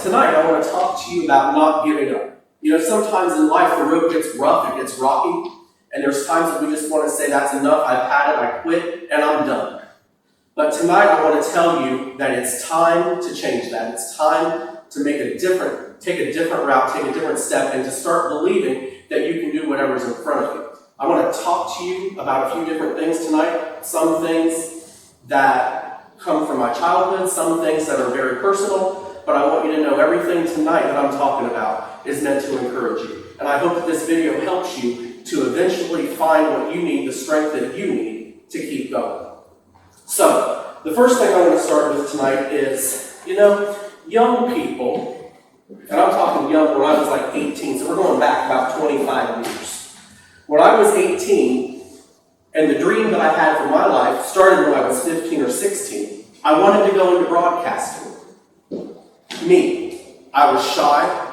tonight I want to talk to you about not giving up. You know, sometimes in life the road gets rough, it gets rocky, and there's times that we just want to say, that's enough, I've had it, I quit, and I'm done. But tonight I want to tell you that it's time to change that. It's time to take a different route, take a different step, and to start believing that you can do whatever's in front of you. I want to talk to you about a few different things tonight. Some things that come from my childhood, some things that are very personal, but I want you to know everything tonight that I'm talking about is meant to encourage you. And I hope that this video helps you to eventually find what you need, the strength that you need to keep going. So, the first thing I want to start with tonight is, young people, and I'm talking young when I was like 18, so we're going back about 25 years. When I was 18, and the dream that I had for my life started when I was 15 or 16, I wanted to go into broadcasting. I was shy,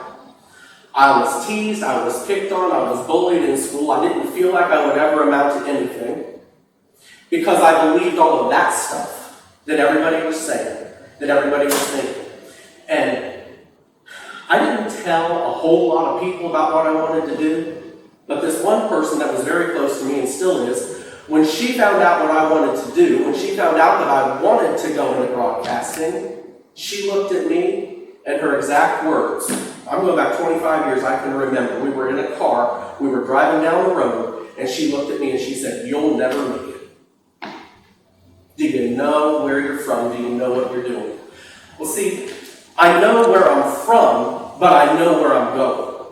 I was teased, I was picked on, I was bullied in school. I didn't feel like I would ever amount to anything because I believed all of that stuff that everybody was saying, that everybody was thinking. And I didn't tell a whole lot of people about what I wanted to do, but this one person that was very close to me and still is, when she found out what I wanted to do, when she found out that I wanted to go into broadcasting, she looked at me and her exact words, I'm going back 25 years, I can remember. We were in a car, we were driving down the road, and she looked at me and she said, "You'll never make it. Do you know where you're from? Do you know what you're doing?" Well, see, I know where I'm from, but I know where I'm going.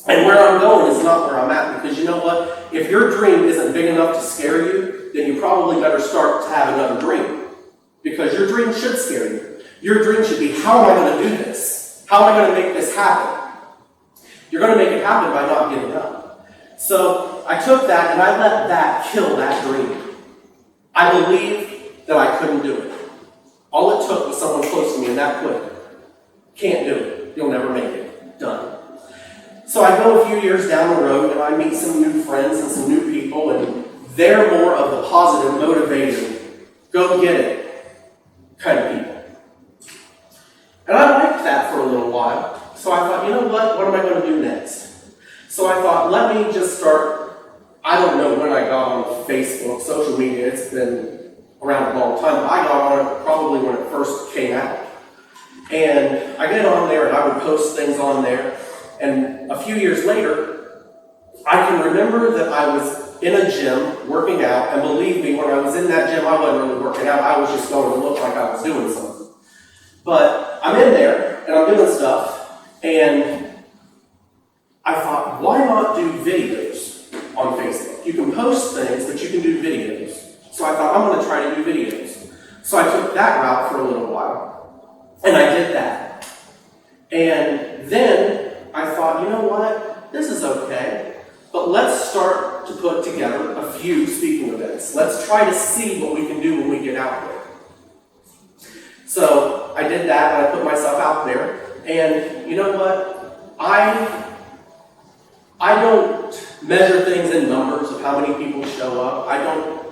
And where I'm going is not where I'm at, because you know what? If your dream isn't big enough to scare you, then you probably better start to have another dream. Because your dream should scare you. Your dream should be, how am I going to do this? How am I going to make this happen? You're going to make it happen by not giving up. So I took that and I let that kill that dream. I believed that I couldn't do it. All it took was someone close to me, and that quick. Can't do it. You'll never make it. Done. So I go a few years down the road and I meet some new friends and some new people, and they're more of the positive, motivating, go get it kind of people. And I liked that for a little while. So I thought, you know what am I going to do next? So I thought, let me just start. I don't know when I got on Facebook, social media, it's been around a long time. I got on it probably when it first came out. And I get on there and I would post things on there. And a few years later, I can remember that I was in a gym working out, and believe me, when I was in that gym, I wasn't really working out, I was just going to look like I was doing something. But I'm in there, and I'm doing stuff, and I thought, why not do videos on Facebook? You can post things, but you can do videos. So I thought, I'm going to try to do videos. So I took that route for a little while, and I did that. And then I thought, you know what, this is okay, but let's start to put together a few speaking events. Let's try to see what we can do when we get out there. So I did that, and I put myself out there, and you know what, I don't measure things in numbers of how many people show up. I don't,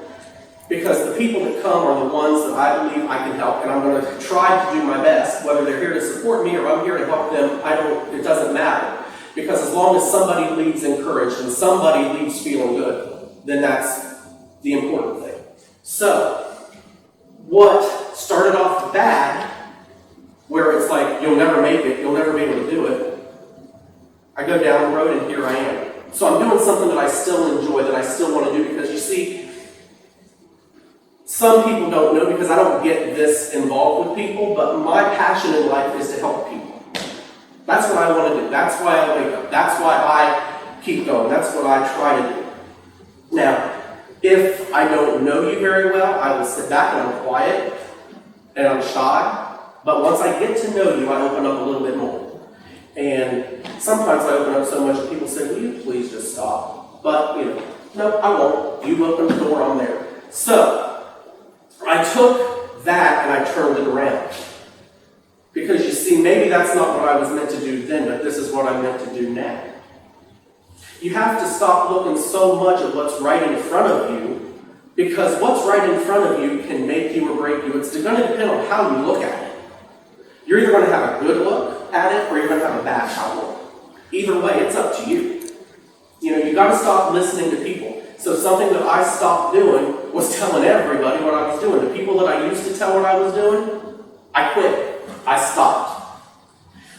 because the people that come are the ones that I believe I can help, and I'm going to try to do my best, whether they're here to support me or I'm here to help them, it doesn't matter. Because as long as somebody leaves encouraged and somebody leaves feeling good, then that's the important thing. So, what started off bad, where it's like, you'll never make it, you'll never be able to do it, I go down the road and here I am. So I'm doing something that I still enjoy, that I still want to do, because you see, some people don't know, because I don't get this involved with people, but my passion in life is to help people. That's what I want to do. That's why I wake up. That's why I keep going. That's what I try to do. Now, if I don't know you very well, I will sit back and I'm quiet and I'm shy. But once I get to know you, I open up a little bit more. And sometimes I open up so much that people say, "Will you please just stop?" But, no, I won't. You open the door, I'm there. So, I took that and I turned it around. Because you see, maybe that's not what I was meant to do then, but this is what I'm meant to do now. You have to stop looking so much at what's right in front of you, because what's right in front of you can make you or break you. It's going to depend on how you look at it. You're either going to have a good look at it or you're going to have a bad outlook. Either way, it's up to you. You got to stop listening to people. So something that I stopped doing was telling everybody what I was doing. The people that I used to tell what I was doing, I quit. I stopped.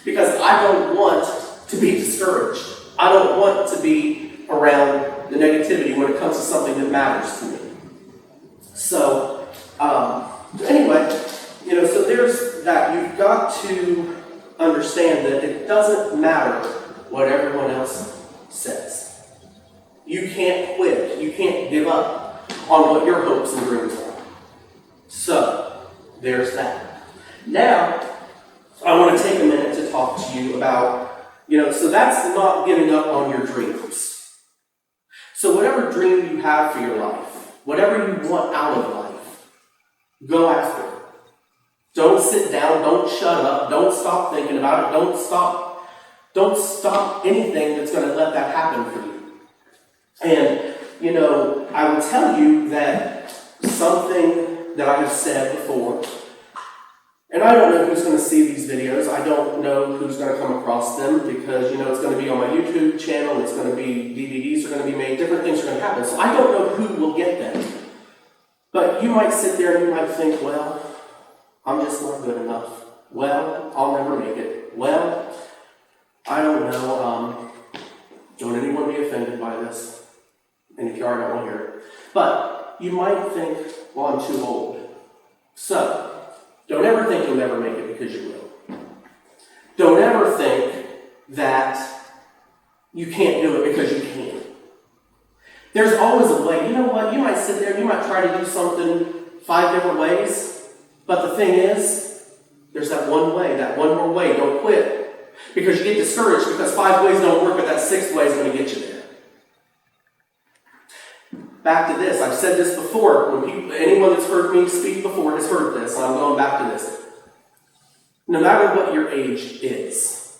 Because I don't want to be discouraged. I don't want to be around the negativity when it comes to something that matters to me. So, anyway, so there's that. You've got to understand that it doesn't matter what everyone else says. You can't quit. You can't give up on what your hopes and dreams are. So, there's that. Now, I want to take a minute to talk to you about, so that's not giving up on your dreams. So whatever dream you have for your life, whatever you want out of life, go after it. Don't sit down, don't shut up, don't stop thinking about it, don't stop anything that's going to let that happen for you. And, I will tell you that something that I have said before, and I don't know who's going to see these videos. I don't know who's going to come across them because, it's going to be on my YouTube channel. It's going to be, DVDs are going to be made. Different things are going to happen. So I don't know who will get them. But you might sit there and you might think, well, I'm just not good enough. Well, I'll never make it. Well, I don't know. Don't anyone be offended by this. And if you are, I don't want to hear it. But you might think, well, I'm too old. So, don't ever think you'll never make it because you will. Don't ever think that you can't do it because you can. There's always a way. You know what? You might sit there and you might try to do something 5 different ways. But the thing is, there's that one way, that one more way. Don't quit. Because you get discouraged because 5 ways don't work, but that 6th way is going to get you there. Back to this. I've said this before. Anyone that's heard me speak before has heard this, and I'm going back to this. No matter what your age is.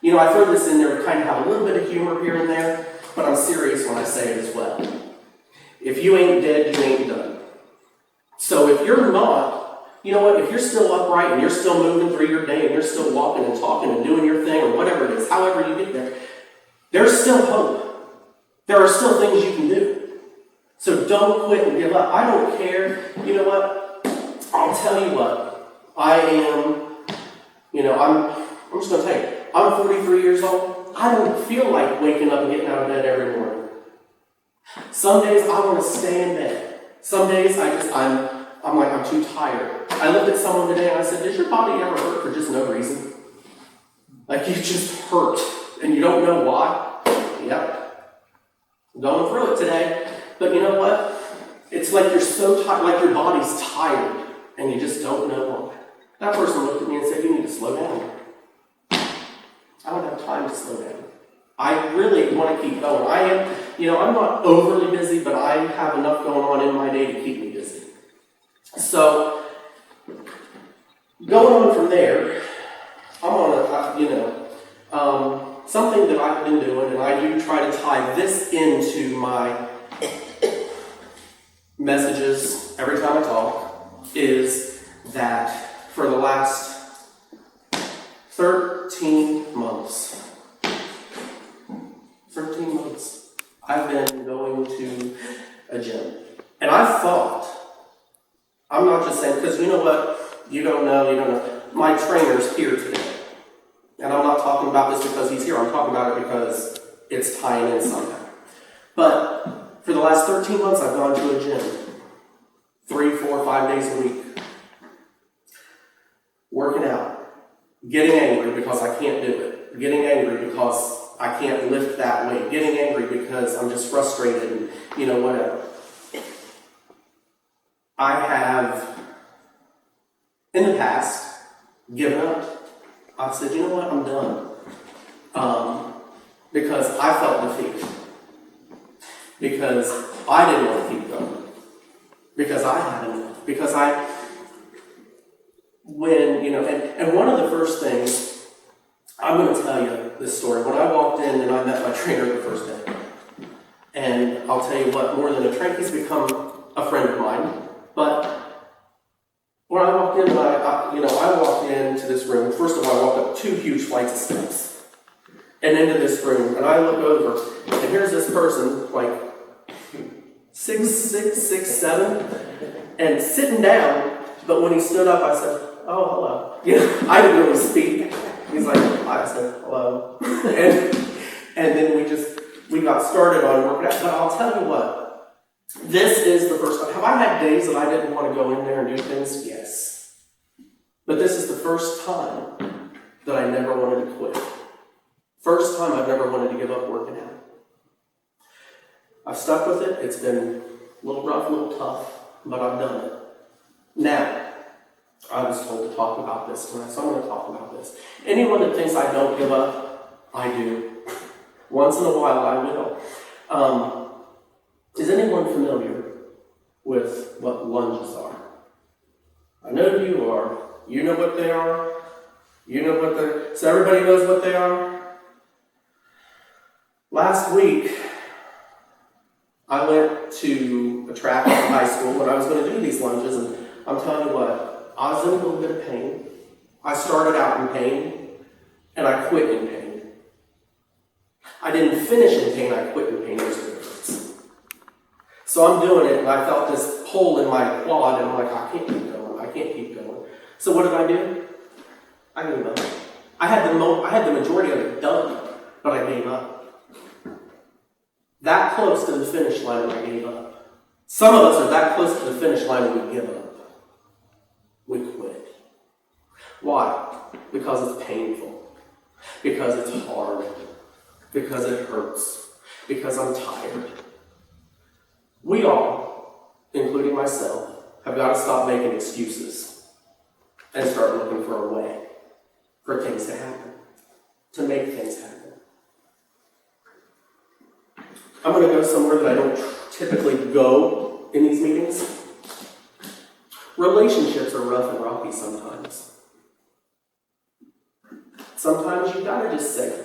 I throw this in there to kind of have a little bit of humor here and there, but I'm serious when I say it as well. If you ain't dead, you ain't done. So if you're not, if you're still upright and you're still moving through your day and you're still walking and talking and doing your thing or whatever it is, however you get there, there's still hope. There are still things you can do. So don't quit and give up. I don't care. You know what? I'll tell you what. I am, I'm just going to tell you, I'm 43 years old. I don't feel like waking up and getting out of bed every morning. Some days I want to stay in bed. Some days I'm too tired. I looked at someone today and I said, does your body ever hurt for just no reason? Like you just hurt and you don't know why? Yep. Going through it today, but you know what? It's like you're so tired, like your body's tired, and you just don't know why. That person looked at me and said, you need to slow down. I don't have time to slow down. I really want to keep going. I'm not overly busy, but I have enough going on in my day to keep me busy. So, going on from there, I'm on something that I've been doing, and I do try to tie this into my messages every time I talk, is that for the last 13 months, I've been going to a gym. And I thought, I'm not just saying, because you know what, you don't know, my trainer's here today. And I'm not talking about this because he's here, I'm talking about it because it's tying in somehow. But for the last 13 months, I've gone to a gym 3, 4, 5 days a week. Working out. Getting angry because I can't do it. Getting angry because I can't lift that weight. Getting angry because I'm just frustrated and, whatever. I have, in the past, given up. I said, you know what, I'm done. Because I felt defeated. Because I didn't want to keep going. Because I had enough. Because and one of the first things, I'm going to tell you this story. When I walked in and I met my trainer the first day, and I'll tell you what, more than a trainer, he's become a friend of mine. But when I walked in, I this room. First of all, I walked up 2 huge flights of steps and into this room, and I look over, and here's this person, like 6'7", and sitting down, but when he stood up, I said, "Oh, hello." I didn't really speak. He's like, I said, "Hello." and then we got started on working out. But I'll tell you what, this is the first time. Have I had days that I didn't want to go in there and do things? Yes. But this is the first time that I never wanted to quit. First time I've never wanted to give up working out. I've stuck with it. It's been a little rough, a little tough, but I've done it. Now, I was told to talk about this tonight, so I'm going to talk about this. Anyone that thinks I don't give up, I do. Once in a while, I will. Is anyone familiar with what lunges are? I know you are. You know what they are. You know what they're... So everybody knows what they are? Last week, I went to a track in high school when I was going to do these lunges, and I'm telling you what, I was in a little bit of pain. I started out in pain, and I quit in pain. I didn't finish in pain, I quit in pain. There's a difference. So I'm doing it, and I felt this pull in my quad, and I'm like, I can't keep going, I can't keep going. So what did I do? I gave up. I had the majority of it done, but I gave up. That close to the finish line, and I gave up. Some of us are that close to the finish line, and we give up. We quit. Why? Because it's painful. Because it's hard. Because it hurts. Because I'm tired. We all, including myself, have got to stop making excuses and start looking for a way for things to happen, to make things happen. I'm going to go somewhere that I don't typically go in these meetings. Relationships are rough and rocky sometimes. Sometimes you gotta just say,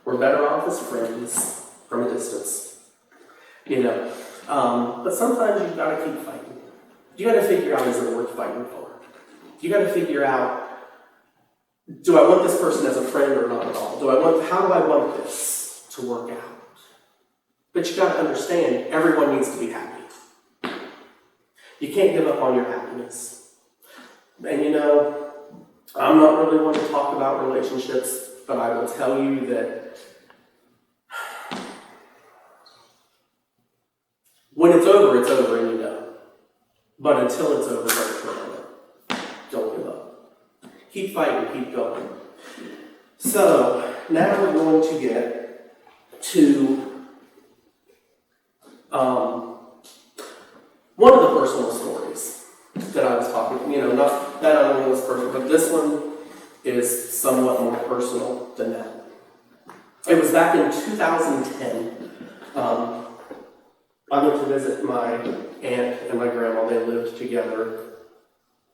we're better off as friends from a distance. But sometimes you've got to keep fighting. You got to figure out, is it worth fighting for? You got to figure out, do I want this person as a friend or not at all? How do I want this to work out? But you got to understand, everyone needs to be happy. You can't give up on your happiness. And I'm not really one to talk about relationships, but I will tell you that when it's over, and you know. But until it's over, don't quit on it. Don't give up. Keep fighting, keep going. So, now we're going to get to one of the personal stories that I was talking, not that other one was personal, but this one is somewhat more personal than that. It was back in 2010. I went to visit my aunt and my grandma. They lived together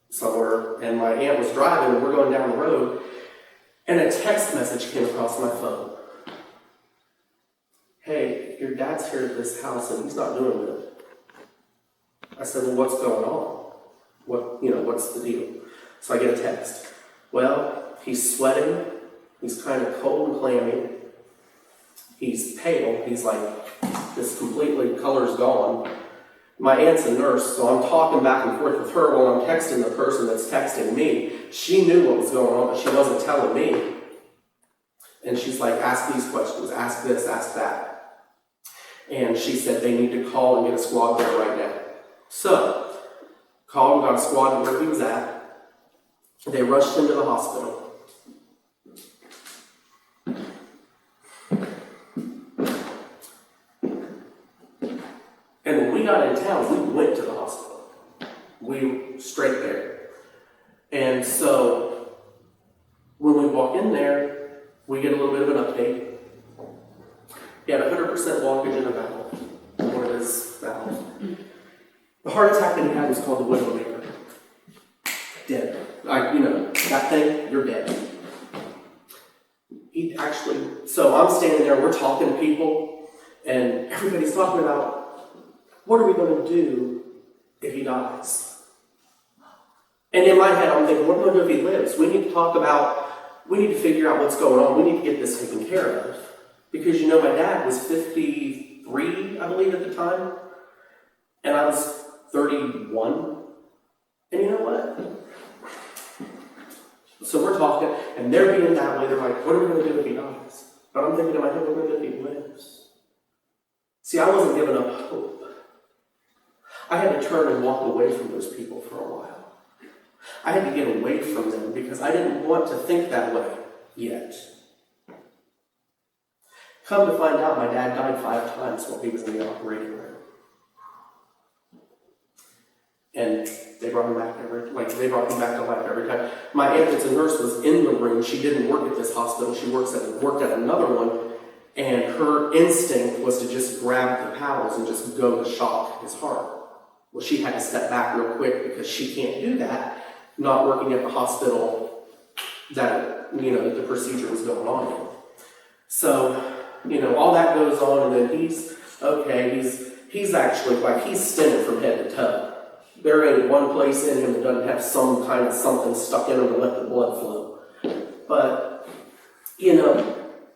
somewhere, and my aunt was driving, and we're going down the road, and a text message came across my phone. "Hey, your dad's here at this house, and he's not doing good." I said, "Well, what's going on? What's the deal?" So I get a text. "Well, he's sweating. He's kind of cold and clammy. He's pale. He's like, this completely color's gone." My aunt's a nurse, so I'm talking back and forth with her while I'm texting the person that's texting me. She knew what was going on, but she wasn't telling me. And she's like, "Ask these questions, ask this, ask that." And she said they need to call and get a squad there right now. So, called and got a squad to where he was at. They rushed him to the hospital. And when we got in town, we went to the hospital. We straight there. And so, when we walk in there, we get a little bit of an update. He had 100% blockage in a valve, one of his valves. The heart attack that he had was called the Widowmaker. Dead. That thing, you're dead. So I'm standing there, we're talking to people, and everybody's talking about, what are we going to do if he dies? And in my head, I'm thinking, what am I going to do if he lives? We need to figure out what's going on. We need to get this taken care of. Because, my dad was 53, I believe, at the time. And I was 31. And you know what? So we're talking, and they're being that way. They're like, what are we going to do if he dies? But I'm thinking in my head, what are we going to do if he lives? See, I wasn't giving up hope. I had to turn and walk away from those people for a while. I had to get away from them because I didn't want to think that way yet. Come to find out, my dad died 5 times while he was in the operating room. And they brought him back to life every time. My aunt that's a nurse was in the room. She didn't work at this hospital. She worked at another one. And her instinct was to just grab the paddles and just go to shock his heart. Well, she had to step back real quick because she can't do that, not working at the hospital that, that the procedure was going on in. So, all that goes on, and then he's actually, he's stented from head to toe. There ain't one place in him that doesn't have some kind of something stuck in him to let the blood flow. But,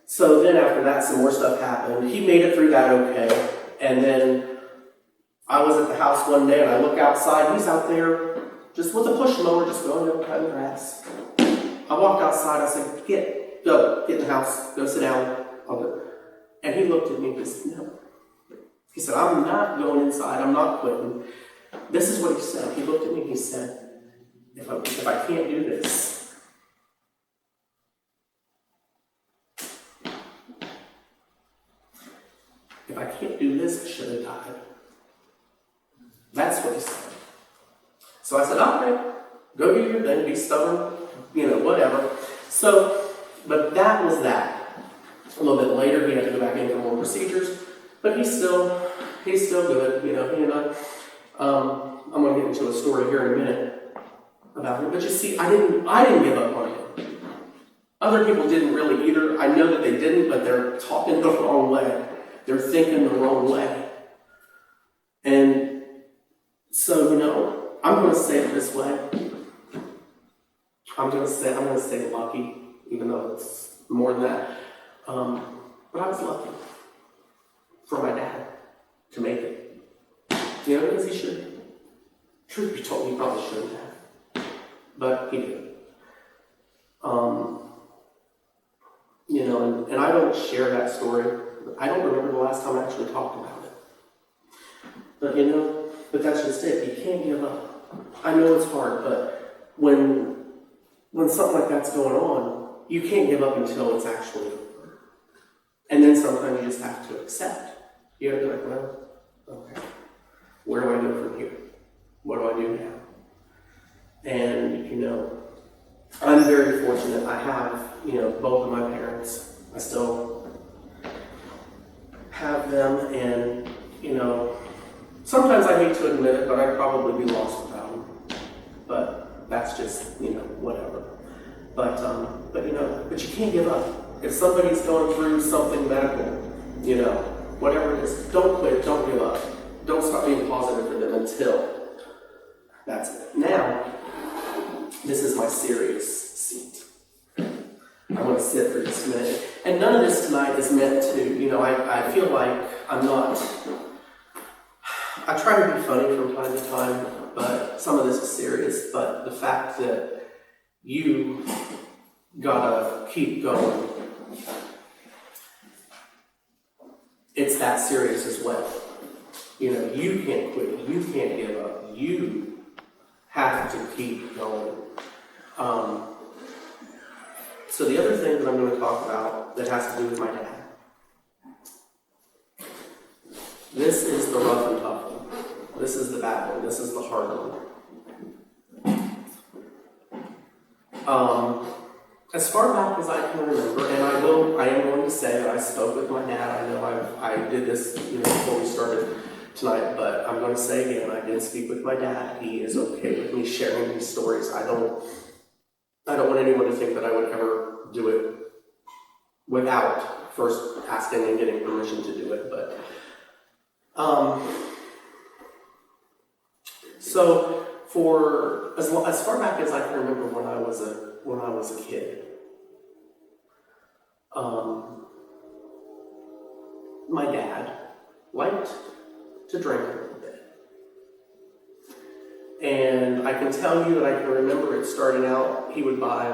so then after that, some more stuff happened. He made it through that okay. And then I was at the house one day, and I look outside. He's out there just with a push mower, just going to cut grass. I walked outside. I said, get in the house. Go sit down. And he looked at me and said, no. He said, I'm not going inside. I'm not quitting. This is what he said. He looked at me and he said, if I can't do this, I should have died. That's what he said. So I said, all right, go do your thing, be stubborn, whatever. So, but that was that. A little bit later, he had to go back in for more procedures, but he's still good, he and I. I'm going to get into a story here in a minute about it. But you see, I didn't give up on him. Other people didn't really either. I know that they didn't, but they're talking the wrong way. They're thinking the wrong way. And so, I'm going to say it this way. I'm going to say lucky, even though it's more than that. But I was lucky for my dad to make it. Because he should. Truth be told, he probably shouldn't have. But he did. And I don't share that story. I don't remember the last time I actually talked about it. But that's just it. You can't give up. I know it's hard, but when something like that's going on, you can't give up until it's actually over. And then sometimes you just have to accept. You have to be like, well, okay, where do I go from here? What do I do now? And, I'm very fortunate. I have, both of my parents. I still have them, and, sometimes I hate to admit it, but I'd probably be lost without them. But that's just, whatever. But you can't give up. If somebody's going through something medical, whatever it is, don't quit, don't give up. Don't stop being positive for them until that's it. Now, this is my serious seat. I want to sit for just a minute. And none of this tonight is meant to, I feel like I'm not, I try to be funny from time to time, but some of this is serious. But the fact that you gotta keep going, it's that serious as well. You can't quit, you can't give up, you have to keep going. So the other thing that I'm going to talk about that has to do with my dad. This is the rough and tough one. This is the bad one. This is the hard one. As far back as I can remember, and I am going to say that I spoke with my dad. I know I did this before we started tonight, but I'm going to say again, I did speak with my dad. He is okay with me sharing these stories. I don't want anyone to think that I would ever do it without first asking and getting permission to do it. But so for as far back as I can remember when I was a kid, my dad liked to drink a little bit. And I can tell you that I can remember it starting out, he would buy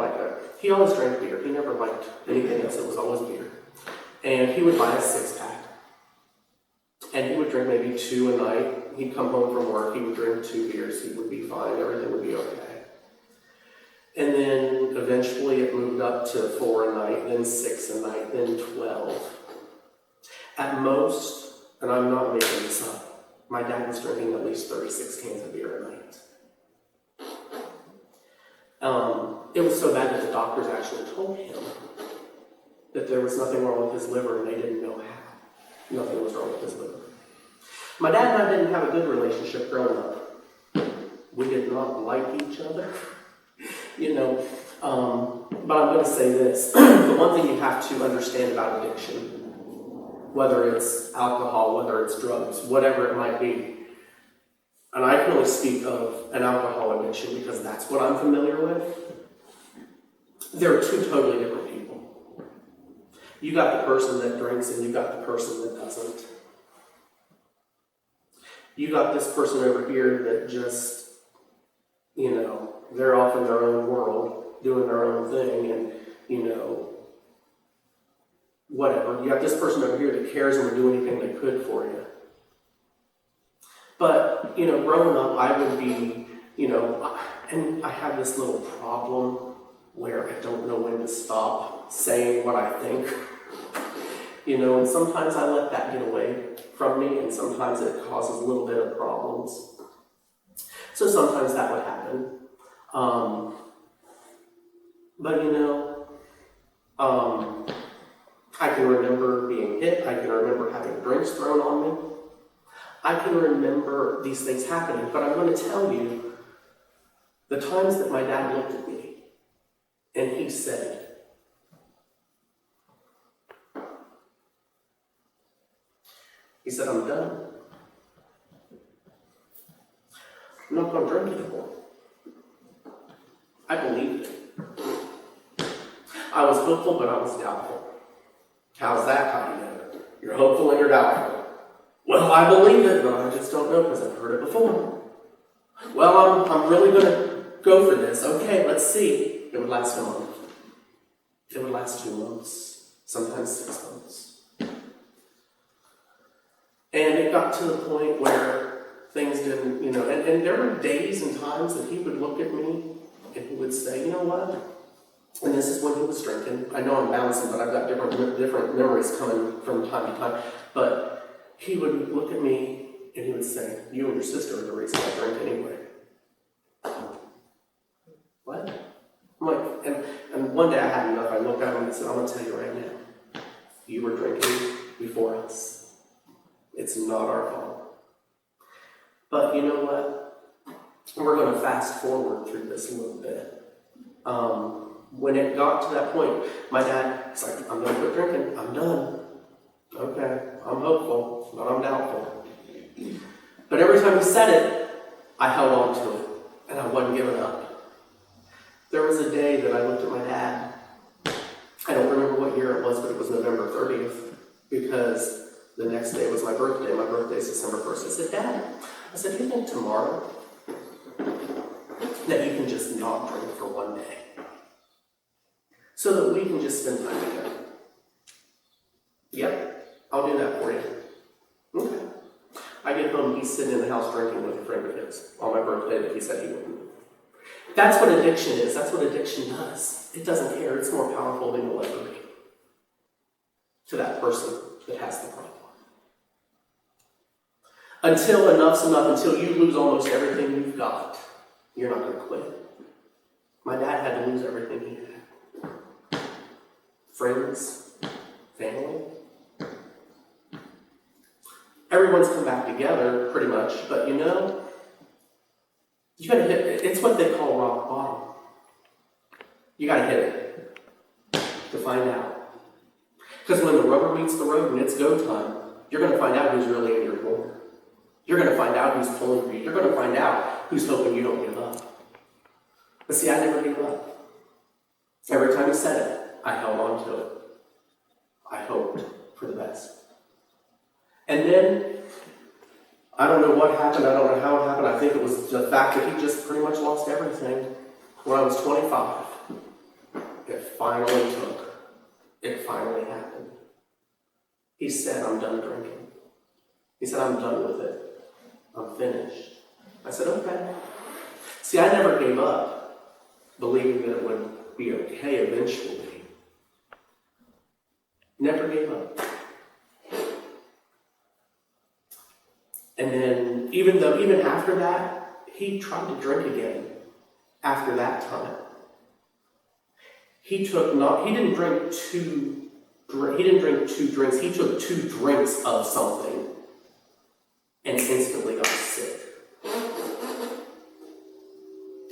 he always drank beer. He never liked anything else, it was always beer. And he would buy a 6-pack. And he would drink maybe 2 a night. He'd come home from work, he would drink 2 beers, he would be fine, everything would be okay. And then eventually it moved up to 4 a night, then 6 a night, then 12. At most, and I'm not making this up, my dad was drinking at least 36 cans of beer a night. It was so bad that the doctors actually told him that there was nothing wrong with his liver, and they didn't know how. Nothing was wrong with his liver. My dad and I didn't have a good relationship growing up. We did not like each other, but I'm going to say this. The one thing you have to understand about addiction, whether it's alcohol, whether it's drugs, whatever it might be, and I can only speak of an alcohol addiction because that's what I'm familiar with, they're 2 totally different people. You got the person that drinks and you got the person that doesn't. You got this person over here that just, they're off in their own world, doing their own thing, and, whatever. You got this person over here that cares and would do anything they could for you. But, growing up, I would be, and I have this little problem where I don't know when to stop saying what I think. And sometimes I let that get away from me, and sometimes it causes a little bit of problems. So sometimes that would happen. I can remember being hit. I can remember having drinks thrown on me. I can remember these things happening, but I'm going to tell you the times that my dad looked at me and he said, I'm done. I'm not going to drink anymore. I believed it. I was hopeful, but I was doubtful. How's that tie together? You're hopeful and you're doubtful. Well, I believe it, but I just don't know because I've heard it before. Well, I'm really going to go for this. Okay, let's see. It would last a month. It would last 2 months, sometimes 6 months. And it got to the point where things didn't, and there were days and times that he would look at me and he would say, you know what? And this is when he was drinking. I know I'm bouncing, but I've got different memories coming from time to time. But he would look at me and he would say, you and your sister are the reason I drink anyway. What? I'm like, and one day I had enough. I looked at him and I said, I'm going to tell you right now. You were drinking before us. It's not our fault. But you know what? We're going to fast forward through this a little bit. When it got to that point, my dad was like, I'm going to quit drinking. I'm done. Okay, I'm hopeful, but I'm doubtful. But every time he said it, I held on to it, and I wasn't giving up. There was a day that I looked at my dad. I don't remember what year it was, but it was November 30th, because the next day was my birthday. My birthday is December 1st. I said, Dad, do you think tomorrow that you can just not drink for one day so that we can just spend time together? Yep, I'll do that for you. Okay. I get home, he's sitting in the house drinking with a friend of his on my birthday that he said he wouldn't. That's what addiction is. That's what addiction does. It doesn't care. It's more powerful than you'll ever be to that person that has the problem. Until enough's enough, until you lose almost everything you've got, you're not going to quit. My dad had to lose everything he had. Friends, family. Everyone's come back together, pretty much, but you gotta hit it. It's what they call rock bottom. You gotta hit it to find out. Because when the rubber meets the road and it's go time, you're gonna find out who's really in your corner. You're gonna find out who's pulling for you. You're gonna find out who's hoping you don't give up. But see, I never gave up. Every time he said it, I held on to it. I hoped for the best. And then, I don't know what happened, I don't know how it happened, I think it was the fact that he just pretty much lost everything. When I was 25, it finally took. It finally happened. He said, I'm done drinking. He said, I'm done with it. I'm finished. I said, okay. See, I never gave up, believing that it would be okay eventually. Never gave up. And then, even after that, he tried to drink again. After that time, he didn't drink two drinks. He took 2 drinks of something, and instantly got sick.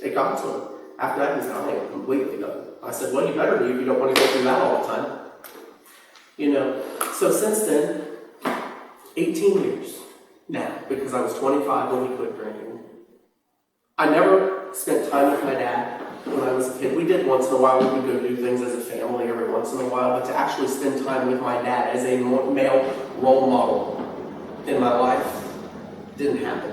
It got to him. After that, he's dying, completely done. I said, well, you better be if you don't want to go through that all the time. So since then, 18 years now, because I was 25 when he quit drinking. I never spent time with my dad when I was a kid. We did once in a while. We would go do things as a family every once in a while, but to actually spend time with my dad as a male role model in my life didn't happen.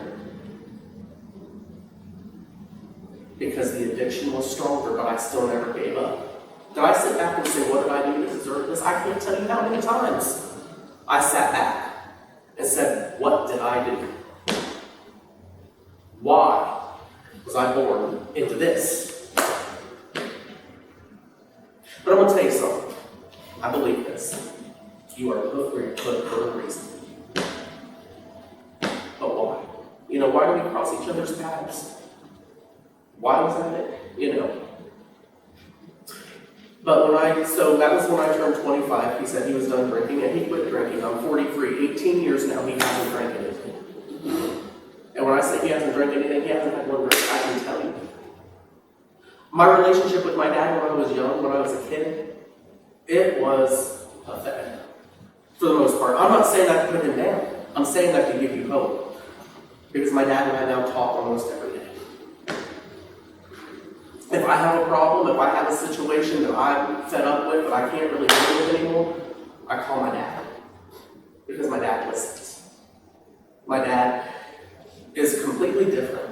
Because the addiction was stronger, but I still never gave up. Did I sit back and say, what did I do to deserve this? I can't tell you how many times I sat back and said, what did I do? Why was I born into this? But I'm going to tell you something. I believe this. You are put where you're put for a reason. But why? Why do we cross each other's paths? Why was that it? But so that was when I turned 25. He said he was done drinking, and he quit drinking. I'm 43, 18 years now, he hasn't drank anything. And when I say he hasn't drank anything, he hasn't had one drink, I can tell you. My relationship with my dad when I was young, when I was a kid, it was pathetic, for the most part. I'm not saying that to put him down. I'm saying that to give you hope. Because my dad and I now talk almost every day. If I have a problem, if I have a situation that I'm fed up with, that I can't really deal with anymore, I call my dad. Because my dad listens. My dad is completely different.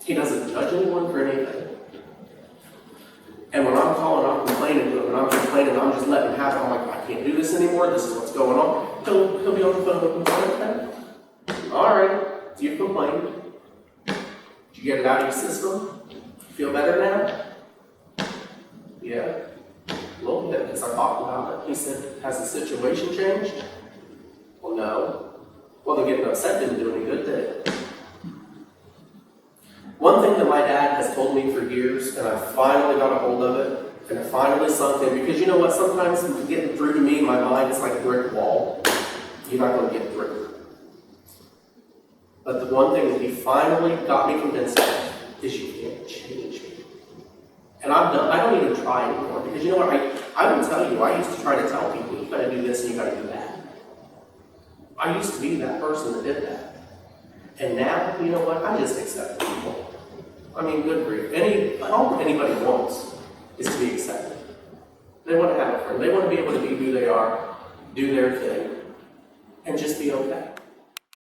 He doesn't judge anyone for anything. And when I'm calling, I'm complaining to him, and I'm just letting him have it. I'm like, I can't do this anymore, this is what's going on. He'll be on the phone with me, okay? Alright, you've complained. Did you get it out of your system? Feel better now? Yeah. A little bit, because I talked about it. He said, has the situation changed? Well, no. Well, then getting upset didn't do any good, did it? One thing that my dad has told me for years, and I finally got a hold of it, and it finally sunk in, because you know what, sometimes getting through to me in my mind, it's like a brick wall. You're not going to get through. But the one thing that he finally got me convinced of is you can't change me. And I'm done. I don't even try anymore, because you know what, I will tell you, I used to try to tell people, you gotta do this and you gotta do that. I used to be that person that did that. And now, you know what, I just accept people. I mean, good grief. All anybody wants is to be accepted. They want to have a friend. They want to be able to be who they are, do their thing, and just be okay.